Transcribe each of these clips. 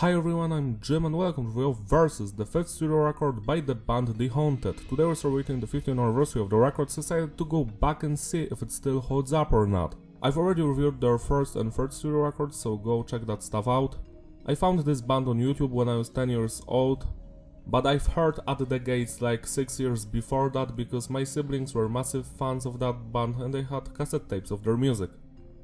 Hi everyone, I'm Jim and welcome to Real Versus, the fifth studio record by the band The Haunted. Today we're celebrating the 15th anniversary of the record, so I decided to go back and see if it still holds up or not. I've already reviewed their first and third studio records, so go check that stuff out. I found this band on YouTube when I was 10 years old, but I've heard At the Gates like 6 years before that because my siblings were massive fans of that band and they had cassette tapes of their music.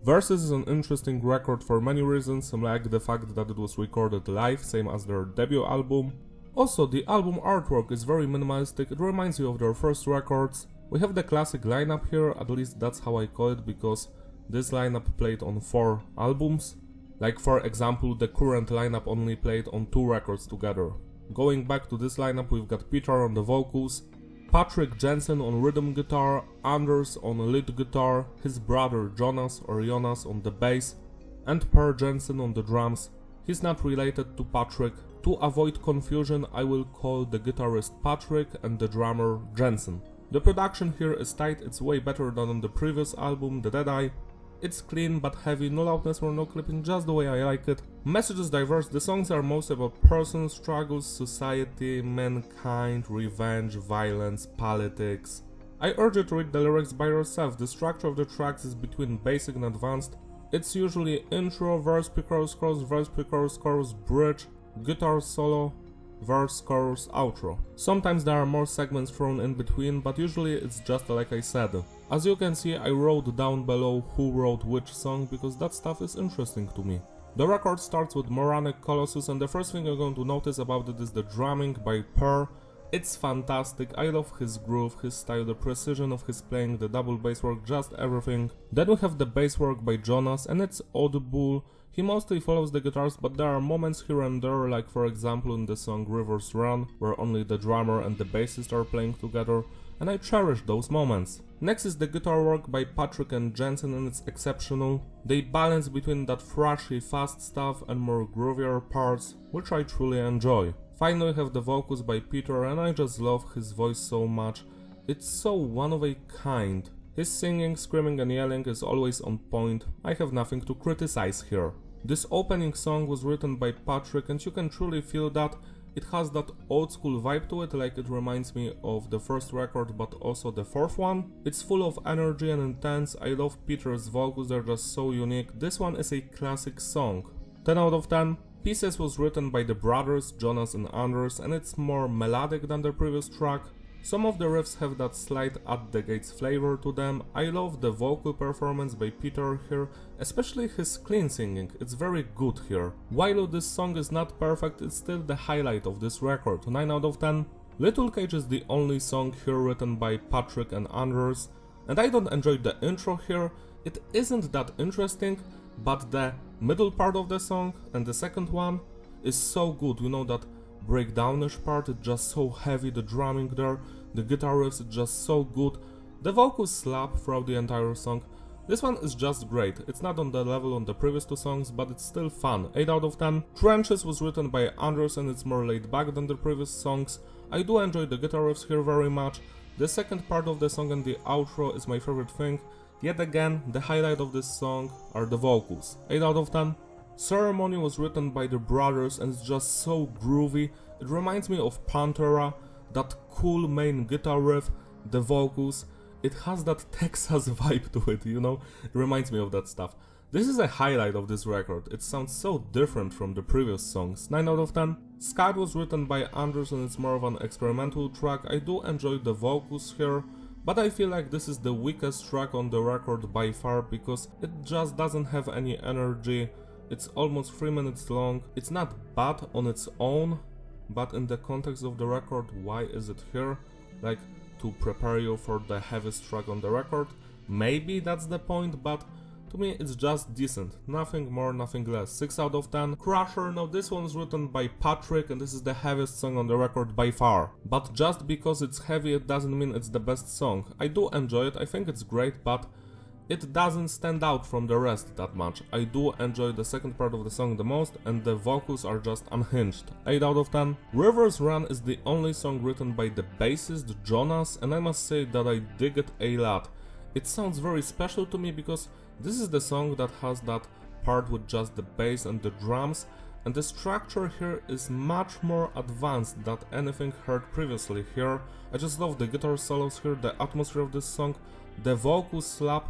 Versus is an interesting record for many reasons, like the fact that it was recorded live, same as their debut album. Also, the album artwork is very minimalistic, it reminds you of their first records. We have the classic lineup here, at least that's how I call it, because this lineup played on 4 albums. Like for example, the current lineup only played on 2 records together. Going back to this lineup, we've got Peter on the vocals, Patrick Jensen on rhythm guitar, Anders on lead guitar, his brother Jonas on the bass, and Per Jensen on the drums. He's not related to Patrick. To avoid confusion, I will call the guitarist Patrick and the drummer Jensen. The production here is tight, it's way better than on the previous album, The Deadeye. It's clean but heavy, no loudness or no clipping, just the way I like it. Message is diverse, the songs are mostly about personal struggles, society, mankind, revenge, violence, politics. I urge you to read the lyrics by yourself. The structure of the tracks is between basic and advanced. It's usually intro, verse, pre-chorus, chorus, verse, pre-chorus, chorus, bridge, guitar solo, verse, chorus, outro. Sometimes there are more segments thrown in between, but usually it's just like I said. As you can see, I wrote down below who wrote which song because that stuff is interesting to me. The record starts with Moronic Colossus and the first thing you're going to notice about it is the drumming by Per. It's fantastic, I love his groove, his style, the precision of his playing, the double bass work, just everything. Then we have the bass work by Jonas and it's audible. He mostly follows the guitars, but there are moments here and there, like for example in the song Rivers Run, where only the drummer and the bassist are playing together, and I cherish those moments. Next is the guitar work by Patrick and Jensen and it's exceptional. They balance between that thrashy fast stuff and more groovier parts, which I truly enjoy. Finally we have the vocals by Peter and I just love his voice so much. It's so one of a kind. His singing, screaming and yelling is always on point. I have nothing to criticize here. This opening song was written by Patrick and you can truly feel that. It has that old school vibe to it, like it reminds me of the first record but also the fourth one. It's full of energy and intense. I love Peter's vocals, they're just so unique. This one is a classic song. 10 out of 10. Pieces was written by the brothers Jonas and Anders and it's more melodic than the previous track. Some of the riffs have that slight At the Gates flavor to them. I love the vocal performance by Peter here, especially his clean singing, it's very good here. While this song is not perfect, it's still the highlight of this record, 9 out of 10. Little Cage is the only song here written by Patrick and Anders, and I don't enjoy the intro here. It isn't that interesting, but the middle part of the song and the second one is so good, you know, that breakdownish part, it's just so heavy, the drumming there, the guitar riffs, it's just so good. The vocals slap throughout the entire song. This one is just great. It's not on the level on the previous 2 songs, but it's still fun, 8 out of 10. Trenches was written by Anders and it's more laid back than the previous songs. I do enjoy the guitar riffs here very much. The second part of the song and the outro is my favorite thing. Yet again, the highlight of this song are the vocals, 8 out of 10. Ceremony was written by the brothers and it's just so groovy. It reminds me of Pantera, that cool main guitar riff, the vocals. It has that Texas vibe to it, you know? It reminds me of that stuff. This is a highlight of this record. It sounds so different from the previous songs, 9 out of 10. Sky was written by Anders and it's more of an experimental track. I do enjoy the vocals here, but I feel like this is the weakest track on the record by far because it just doesn't have any energy. It's almost 3 minutes long. It's not bad on its own, but in the context of the record, why is it here? Like, to prepare you for the heaviest track on the record? Maybe that's the point, but to me it's just decent. Nothing more, nothing less. 6 out of 10. Crusher, now this one's written by Patrick and this is the heaviest song on the record by far. But just because it's heavy it doesn't mean it's the best song. I do enjoy it, I think it's great, but it doesn't stand out from the rest that much. I do enjoy the second part of the song the most and the vocals are just unhinged. 8 out of 10. Rivers Run is the only song written by the bassist Jonas and I must say that I dig it a lot. It sounds very special to me because this is the song that has that part with just the bass and the drums and the structure here is much more advanced than anything heard previously here. I just love the guitar solos here, the atmosphere of this song, the vocals slap.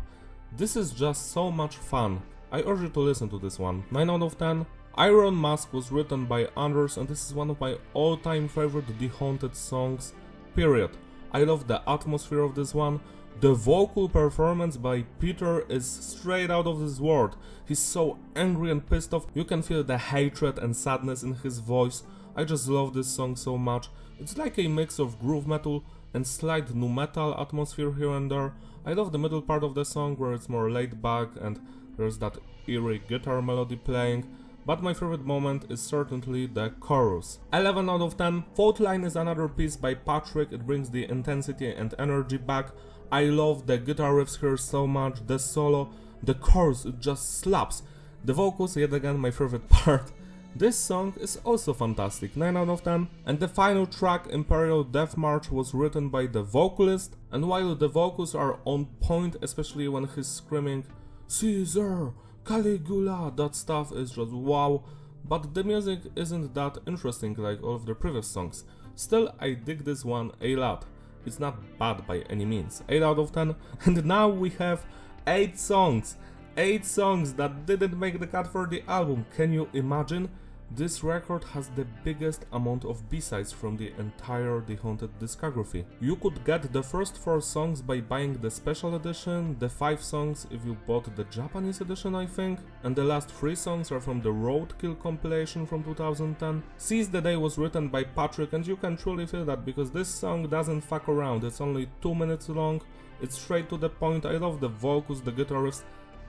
This is just so much fun. I urge you to listen to this one. 9 out of 10. Iron Mask was written by Anders, and this is one of my all-time favorite The Haunted songs, period. I love the atmosphere of this one. The vocal performance by Peter is straight out of this world. He's so angry and pissed off. You can feel the hatred and sadness in his voice. I just love this song so much. It's like a mix of groove metal and slight nu metal atmosphere here and there. I love the middle part of the song where it's more laid back and there's that eerie guitar melody playing. But my favorite moment is certainly the chorus. 11 out of 10. Fault Line is another piece by Patrick. It brings the intensity and energy back. I love the guitar riffs here so much, the solo, the chorus, it just slaps. The vocals, yet again my favorite part. This song is also fantastic, 9 out of 10. And the final track, Imperial Death March, was written by the vocalist. And while the vocals are on point, especially when he's screaming Caesar, Caligula, that stuff is just wow. But the music isn't that interesting like all of the previous songs. Still, I dig this one a lot. It's not bad by any means. 8 out of 10. And now we have 8 songs. 8 songs that didn't make the cut for the album. Can you imagine? This record has the biggest amount of B-sides from the entire The Haunted discography. You could get the first 4 songs by buying the special edition, the 5 songs if you bought the Japanese edition I think, and the last 3 songs are from the Roadkill compilation from 2010. Seize the Day was written by Patrick, and you can truly feel that because this song doesn't fuck around. It's only 2 minutes long, it's straight to the point. I love the vocals, the guitar riffs.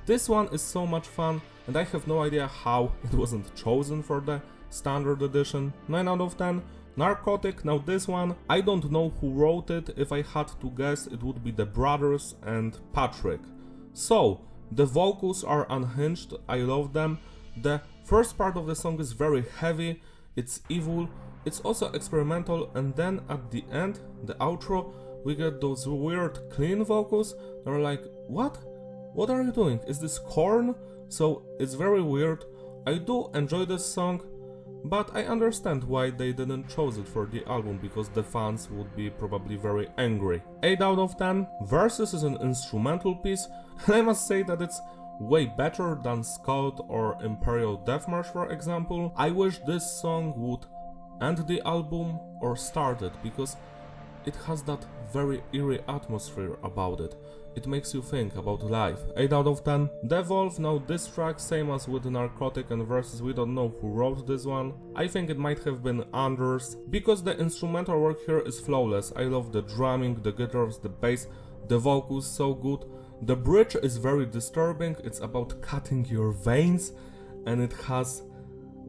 This one is so much fun, and I have no idea how it wasn't chosen for the standard edition. 9 out of 10. Narcotic, now this one, I don't know who wrote it. If I had to guess, it would be the brothers and Patrick. So, the vocals are unhinged, I love them. The first part of the song is very heavy, it's evil, it's also experimental, and then at the end, the outro, we get those weird clean vocals. They're like, what? What are you doing? Is this Korn? So it's very weird. I do enjoy this song, but I understand why they didn't choose it for the album, because the fans would be probably very angry. 8 out of 10. Versus is an instrumental piece, and I must say that it's way better than Scout or Imperial Death March for example. I wish this song would end the album or start it, because it has that very eerie atmosphere about it. It makes you think about life. 8 out of 10. Devolve, now this track, same as with Narcotic and Versus, we don't know who wrote this one. I think it might have been Anders, because the instrumental work here is flawless. I love the drumming, the guitars, the bass, the vocals so good. The bridge is very disturbing, it's about cutting your veins, and it has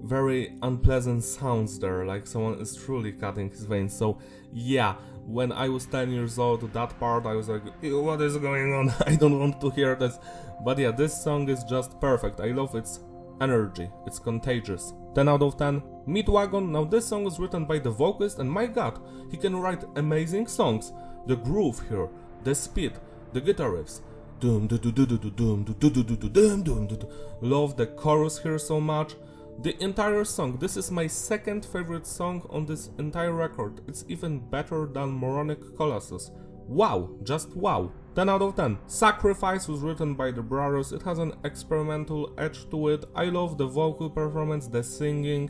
very unpleasant sounds there, like someone is truly cutting his veins. So yeah, when I was 10 years old, that part I was like, ew, what is going on? I don't want to hear this. But yeah, this song is just perfect. I love its energy, it's contagious. 10 out of 10. Meatwagon, now this song was written by the vocalist, and my god, he can write amazing songs. The groove here, the speed, the guitar riffs. Doom do do do do do doom do do do do do doom doom do. Love the chorus here so much. The entire song, this is my second favorite song on this entire record. It's even better than Moronic Colossus. Wow, just wow. 10 out of 10. Sacrifice was written by the brothers. It has an experimental edge to it. I love the vocal performance, the singing,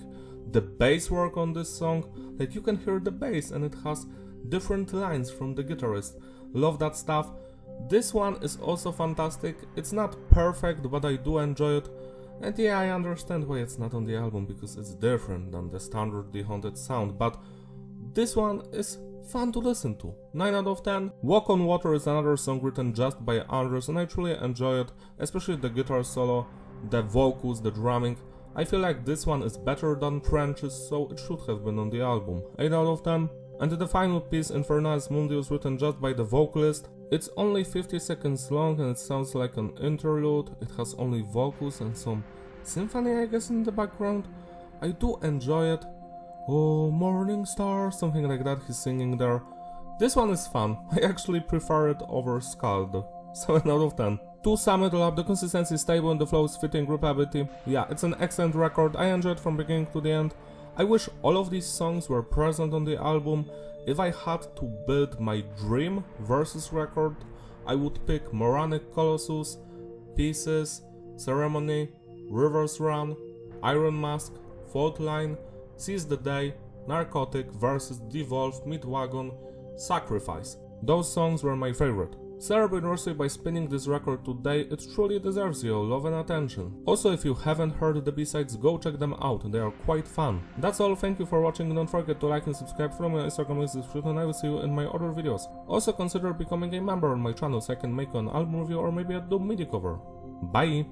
the bass work on this song. Like you can hear the bass and it has different lines from the guitarist. Love that stuff. This one is also fantastic. It's not perfect, but I do enjoy it. And yeah, I understand why it's not on the album, because it's different than the standard The Haunted sound, but this one is fun to listen to. 9 out of 10. Walk on Water is another song written just by Anders, and I truly enjoy it, especially the guitar solo, the vocals, the drumming. I feel like this one is better than Trenches, so it should have been on the album. 8 out of 10. And the final piece, Infernalis Mundi, was written just by the vocalist. It's only 50 seconds long and it sounds like an interlude. It has only vocals and some symphony, I guess, in the background. I do enjoy it. Oh, Morning Star, something like that he's singing there. This one is fun. I actually prefer it over Scald. 7 out of 10. To sum it all up, the consistency is stable and the flow is fitting repeatability. Yeah, it's an excellent record, I enjoyed it from beginning to the end. I wish all of these songs were present on the album. If I had to build my dream Versus record, I would pick Moranic Colossus, Pieces, Ceremony, Reverse Run, Iron Mask, Fault Line, Seize the Day, Narcotic vs Devolve, Midwagon, Sacrifice. Those songs were my favorite. Celebrate Rossi by spinning this record today, it truly deserves your love and attention. Also, if you haven't heard the B-sides, go check them out, they are quite fun. That's all, thank you for watching, don't forget to like and subscribe from my Instagram link description, and I will see you in my other videos. Also consider becoming a member on my channel so I can make an album review or maybe a Doom MIDI cover. Bye!